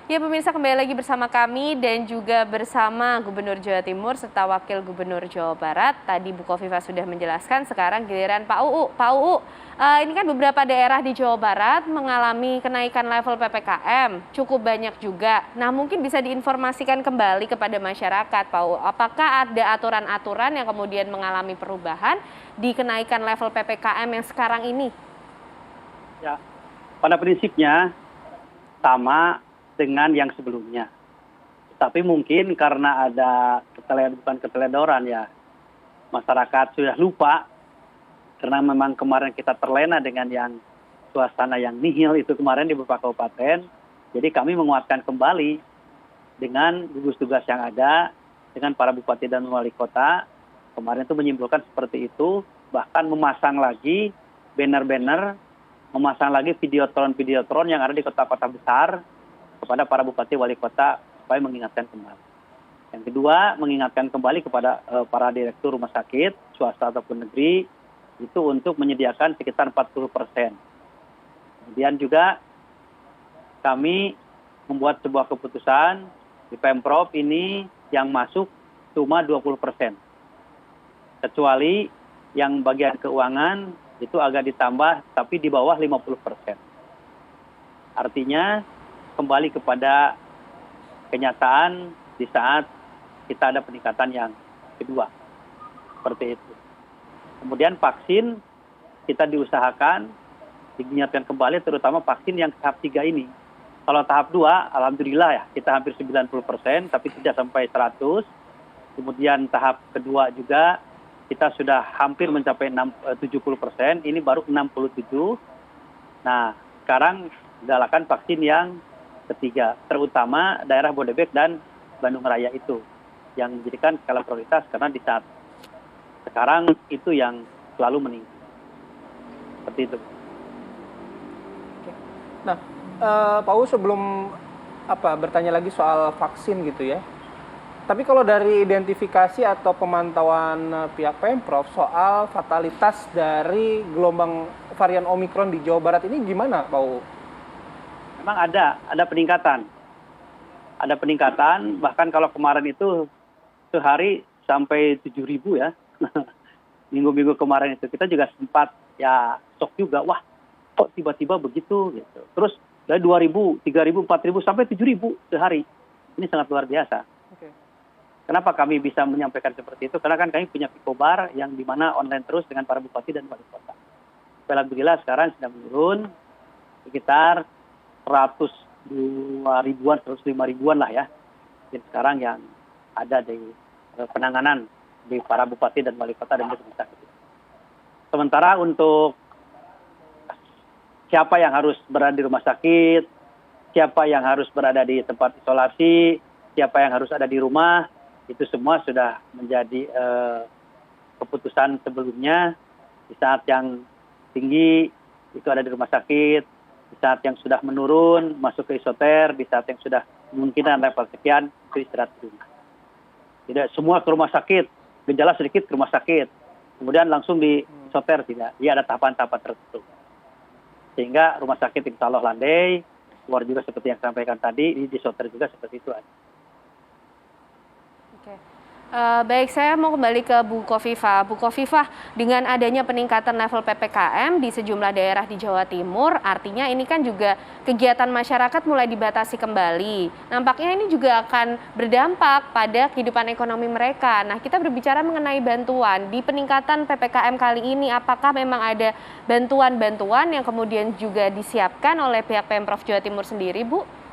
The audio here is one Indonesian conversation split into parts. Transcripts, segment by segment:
Ya pemirsa, kembali lagi bersama kami dan juga bersama Gubernur Jawa Timur serta Wakil Gubernur Jawa Barat. Tadi Bu Kofifa sudah menjelaskan, sekarang giliran Pak UU. Pak UU, ini kan beberapa daerah di Jawa Barat mengalami kenaikan level PPKM, cukup banyak juga. Nah mungkin bisa diinformasikan kembali kepada masyarakat Pak UU, apakah ada aturan-aturan yang kemudian mengalami perubahan di kenaikan level PPKM yang sekarang ini? Ya, pada prinsipnya sama dengan yang sebelumnya. Tapi mungkin karena ada bukan keteledoran ya, masyarakat sudah lupa karena memang kemarin kita terlena dengan yang suasana yang nihil itu kemarin di beberapa kabupaten. Jadi kami menguatkan kembali dengan gugus tugas yang ada, dengan para bupati dan wali kota. Kemarin itu menyimpulkan seperti itu, bahkan memasang lagi banner-banner, memasang lagi videotron yang ada di kota-kota besar kepada para bupati wali kota supaya mengingatkan kembali. Yang kedua, mengingatkan kembali kepada para direktur rumah sakit, swasta ataupun negeri, itu untuk menyediakan sekitar 40%. Kemudian juga kami membuat sebuah keputusan di Pemprov ini yang masuk cuma 20%. Kecuali yang bagian keuangan itu agak ditambah tapi di bawah 50%. Artinya kembali kepada kenyataan di saat kita ada peningkatan yang kedua. Seperti itu. Kemudian vaksin kita diusahakan, diingatkan kembali terutama vaksin yang tahap 3 ini. Kalau tahap 2, alhamdulillah ya, kita hampir 90%, tapi tidak sampai 100. Kemudian tahap kedua juga kita sudah hampir mencapai 70%, ini baru 67. Nah, sekarang galakan vaksin yang ketiga, terutama daerah Bodebek dan Bandung Raya itu yang menjadikan skala prioritas karena di saat sekarang itu yang selalu meningkat. Seperti itu. Nah, Pak U sebelum bertanya lagi soal vaksin gitu ya. Tapi kalau dari identifikasi atau pemantauan pihak Pemprov soal fatalitas dari gelombang varian Omikron di Jawa Barat ini gimana, Pak U? Memang ada peningkatan. Ada peningkatan, bahkan kalau kemarin itu sehari sampai 7.000 ya. Minggu-minggu kemarin itu kita juga sempat ya shock juga, wah kok tiba-tiba begitu gitu. Terus dari 2.000, 3.000, 4.000 sampai 7.000 sehari. Ini sangat luar biasa. Kenapa kami bisa menyampaikan seperti itu? Karena kan kami punya Pikobar yang dimana online terus dengan para bupati dan wali kota. Alhamdulillah sekarang sudah menurun sekitar 102 ribuan, 105 ribuan lah ya. Jadi sekarang yang ada di penanganan di para bupati dan wali kota dan di rumah sakit. Sementara untuk siapa yang harus berada di rumah sakit, siapa yang harus berada di tempat isolasi, siapa yang harus ada di rumah, itu semua sudah menjadi keputusan sebelumnya. Di saat yang tinggi itu ada di rumah sakit, di saat yang sudah menurun masuk ke isoter, di saat yang sudah kemungkinan level sekian itu istirahat di rumah. Tidak semua ke rumah sakit, gejala sedikit ke rumah sakit, kemudian langsung di isoter, tidak. Dia ada tahapan-tahapan tertentu. Sehingga rumah sakit insya Allah landai, keluar juga seperti yang sampaikan tadi, di isoter juga seperti itu aja. Baik, saya mau kembali ke Bu Kofifa. Bu Kofifa, dengan adanya peningkatan level PPKM di sejumlah daerah di Jawa Timur, artinya ini kan juga kegiatan masyarakat mulai dibatasi kembali. Nampaknya ini juga akan berdampak pada kehidupan ekonomi mereka. Nah, kita berbicara mengenai bantuan. Di peningkatan PPKM kali ini, apakah memang ada bantuan-bantuan yang kemudian juga disiapkan oleh pihak Pemprov Jawa Timur sendiri, Bu?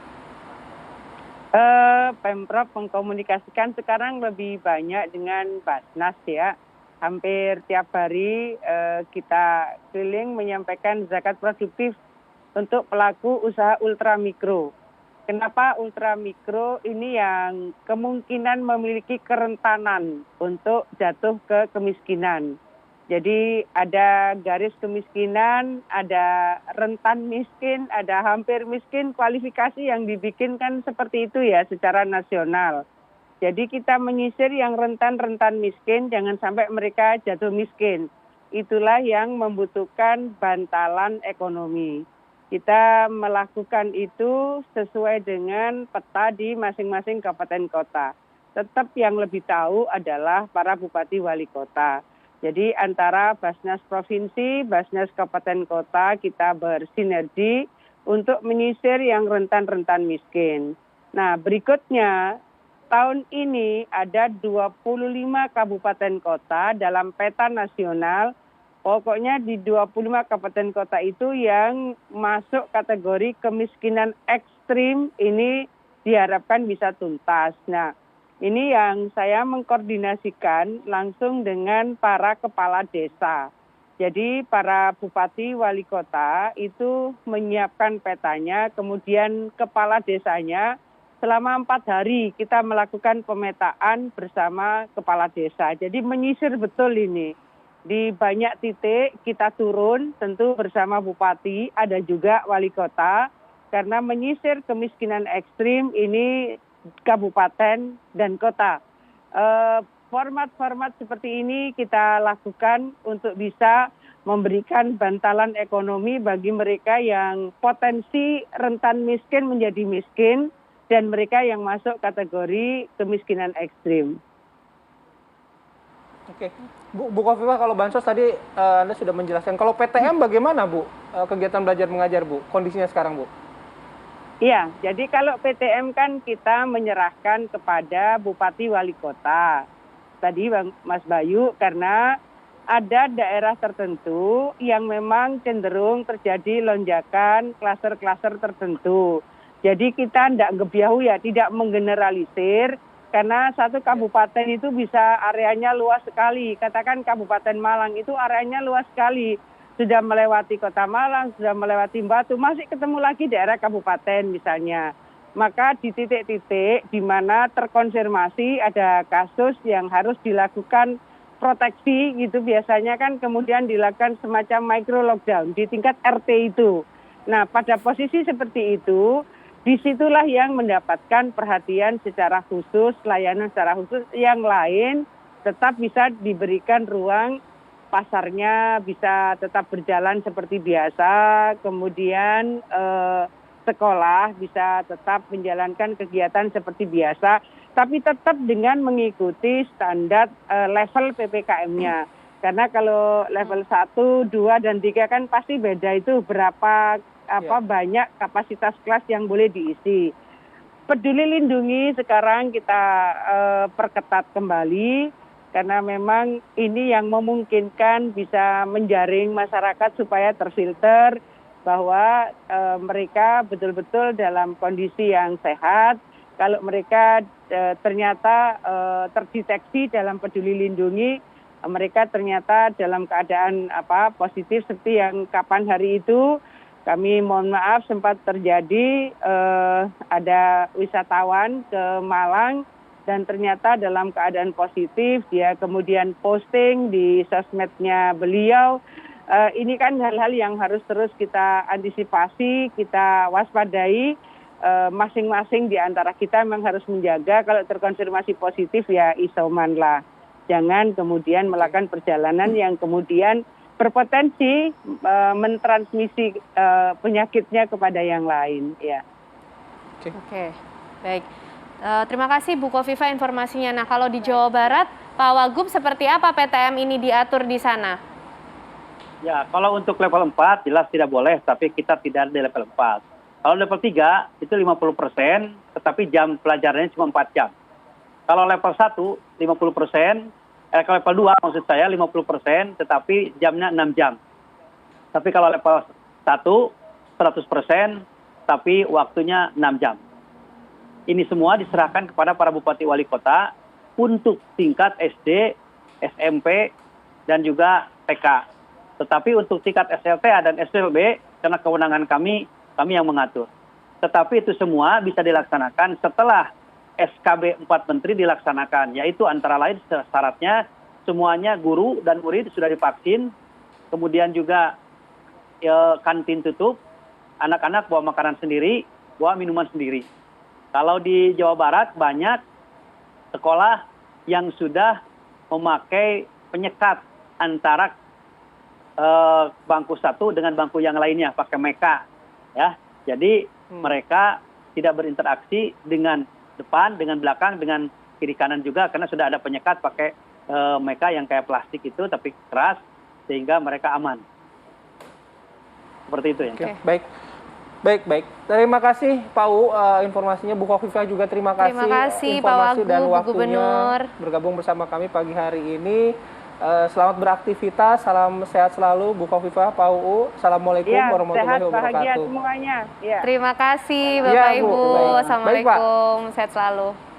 Pemprov mengkomunikasikan sekarang lebih banyak dengan Basnas ya. Hampir tiap hari kita keliling menyampaikan zakat produktif untuk pelaku usaha ultramikro. Kenapa ultramikro? Ini yang kemungkinan memiliki kerentanan untuk jatuh ke kemiskinan. Jadi ada garis kemiskinan, ada rentan miskin, ada hampir miskin, kualifikasi yang dibikinkan seperti itu ya secara nasional. Jadi kita menyisir yang rentan-rentan miskin, jangan sampai mereka jatuh miskin. Itulah yang membutuhkan bantalan ekonomi. kita melakukan itu sesuai dengan peta di masing-masing kabupaten kota. Tetap yang lebih tahu adalah para bupati wali kota. Jadi antara Basnas Provinsi, Basnas Kabupaten Kota kita bersinergi untuk menyisir yang rentan-rentan miskin. Nah, berikutnya tahun ini ada 25 kabupaten kota dalam peta nasional. Pokoknya di 25 kabupaten kota itu yang masuk kategori kemiskinan ekstrim ini diharapkan bisa tuntas. Nah, ini yang saya mengkoordinasikan langsung dengan para kepala desa. Jadi para bupati wali kota itu menyiapkan petanya, kemudian kepala desanya selama 4 hari kita melakukan pemetaan bersama kepala desa. Jadi menyisir betul ini. Di banyak titik kita turun tentu bersama bupati, ada juga wali kota, karena menyisir kemiskinan ekstrim ini kabupaten dan kota. Format-format seperti ini kita lakukan untuk bisa memberikan bantalan ekonomi bagi mereka yang potensi rentan miskin menjadi miskin dan mereka yang masuk kategori kemiskinan ekstrim. Oke, Bu Khofifah, kalau bansos tadi Anda sudah menjelaskan. Kalau PTM bagaimana, Bu? Kegiatan belajar mengajar, Bu? Kondisinya sekarang, Bu? Iya, jadi kalau PTM kan kita menyerahkan kepada bupati wali kota. Tadi Mas Bayu, karena ada daerah tertentu yang memang cenderung terjadi lonjakan klaster-klaster tertentu. Jadi kita tidak ngebiahu ya, tidak menggeneralisir. Karena satu kabupaten itu bisa areanya luas sekali. Katakan Kabupaten Malang itu areanya luas sekali. Sudah melewati Kota Malang, sudah melewati Batu, masih ketemu lagi daerah kabupaten misalnya. Maka di titik-titik di mana terkonfirmasi ada kasus yang harus dilakukan proteksi gitu, biasanya kan kemudian dilakukan semacam micro lockdown di tingkat RT itu. Nah, pada posisi seperti itu, disitulah yang mendapatkan perhatian secara khusus, layanan secara khusus, yang lain tetap bisa diberikan ruang, pasarnya bisa tetap berjalan seperti biasa, kemudian sekolah bisa tetap menjalankan kegiatan seperti biasa, tapi tetap dengan mengikuti standar level PPKM-nya. Karena kalau level 1, 2, dan 3 kan pasti beda itu berapa banyak kapasitas kelas yang boleh diisi. Peduli Lindungi sekarang kita perketat kembali karena memang ini yang memungkinkan bisa menjaring masyarakat supaya terfilter bahwa mereka betul-betul dalam kondisi yang sehat. Kalau mereka ternyata terdeteksi dalam Peduli Lindungi, mereka ternyata dalam keadaan positif seperti yang kapan hari itu. Kami mohon maaf sempat terjadi ada wisatawan ke Malang dan ternyata dalam keadaan positif, dia kemudian posting di sosmednya beliau. Ini kan hal-hal yang harus terus kita antisipasi, kita waspadai. Masing-masing di antara kita memang harus menjaga kalau terkonfirmasi positif ya isoman lah. Jangan kemudian melakukan perjalanan yang kemudian berpotensi mentransmisi penyakitnya kepada yang lain. Ya. Oke, baik. Terima kasih Bu Khofifah informasinya. Nah, kalau di Jawa Barat, Pak Wagub, seperti apa PTM ini diatur di sana? Ya, kalau untuk level 4 jelas tidak boleh, tapi kita tidak ada di level 4. Kalau level 3 itu 50%, tetapi jam pelajarannya cuma 4 jam. Kalau level 1 50%, kalau level 2 maksud saya 50%, tetapi jamnya 6 jam. Tapi kalau level 1 100%, tapi waktunya 6 jam. Ini semua diserahkan kepada para bupati wali kota untuk tingkat SD, SMP, dan juga TK. Tetapi untuk tingkat SLTA dan SLB, karena kewenangan kami yang mengatur. Tetapi itu semua bisa dilaksanakan setelah SKB 4 Menteri dilaksanakan, yaitu antara lain syaratnya semuanya guru dan murid sudah divaksin, kemudian juga kantin tutup, anak-anak bawa makanan sendiri, bawa minuman sendiri. Kalau di Jawa Barat banyak sekolah yang sudah memakai penyekat antara bangku satu dengan bangku yang lainnya, pakai meka. ya. Jadi mereka tidak berinteraksi dengan depan, dengan belakang, dengan kiri kanan juga karena sudah ada penyekat pakai mereka yang kayak plastik itu tapi keras sehingga mereka aman. Seperti itu ya. Oke, baik. Terima kasih Pak U informasinya. Bu Khofifah juga terima kasih. Terima kasih Pak informasi Wagub, dan Bu waktunya Gubernur. bergabung bersama kami pagi hari ini. Selamat beraktivitas, salam sehat selalu Bu Khofifah, Pak UU. Assalamualaikum Ya, warahmatullahi sehat bahagia wabarakatuh. semuanya. Ya. Terima kasih Iya, Bapak Bu. Ibu. Baik. Assalamualaikum. Sehat selalu.